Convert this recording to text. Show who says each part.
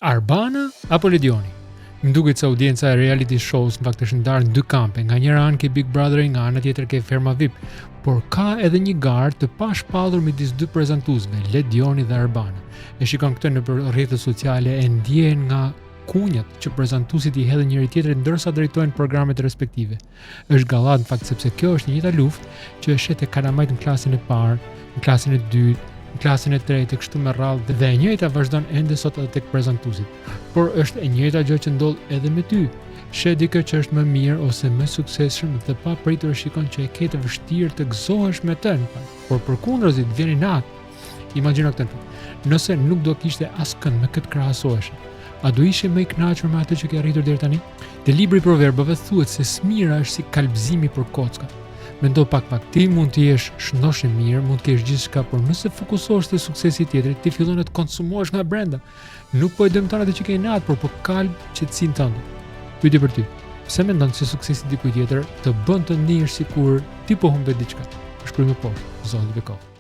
Speaker 1: Arbana apo Ledioni? Më duket se audienca e reality shows në fakt është ndarë në dy kampe, nga njëra anë ke Big Brother, nga ana tjetër ke Ferma VIP, por ka edhe një garë të pashpallur midis dy prezantuesve, Ledioni dhe Arbana. E shikon këtë në rrjetet sociale, e ndjen nga kunjat që prezantuesit i hedhin njëri tjetrit ndërsa drejtojnë programet respektive. Është gallat në fakt sepse kjo është një njëjta luftë që e shet e kalamajt në klasin e parë, në klasin e dytë, në klasin e tretë, kështu me radhë, dhe e njëjta vazhdon ende sot edhe tek prezantuesit. Por është e njëjta gjë që ndodh edhe me ty. Sheh dikë që është më mirë ose më suksesshëm dhe pa pritur shikon që e ke të vështirë të gëzohesh me të, por përkundërzit vjen natë. Imagjino këtë. Nëse nuk do kishte askënd me këtë krahasohesh, a do ishe më i kënaqur me atë që ke arritur deri tani? Te libri i proverbave thuhet se smira është si kalbëzimi për kockat. Mendo pak, ti mund të jesh shëndosh i mirë, mund të kesh gjithçka, por nëse fokusohesh te suksesi i tjetrit, ti fillon të konsumohesh nga brenda. Nuk po e dëmton atë që ke natë, por po kalb qetësinë tënde. Pyetje për ty. Pse mendon se suksesi i dikujt tjetër të bën të ndihesh sikur ti po humbe diçka? Shkruaj më poshtë. Zoti Bekov.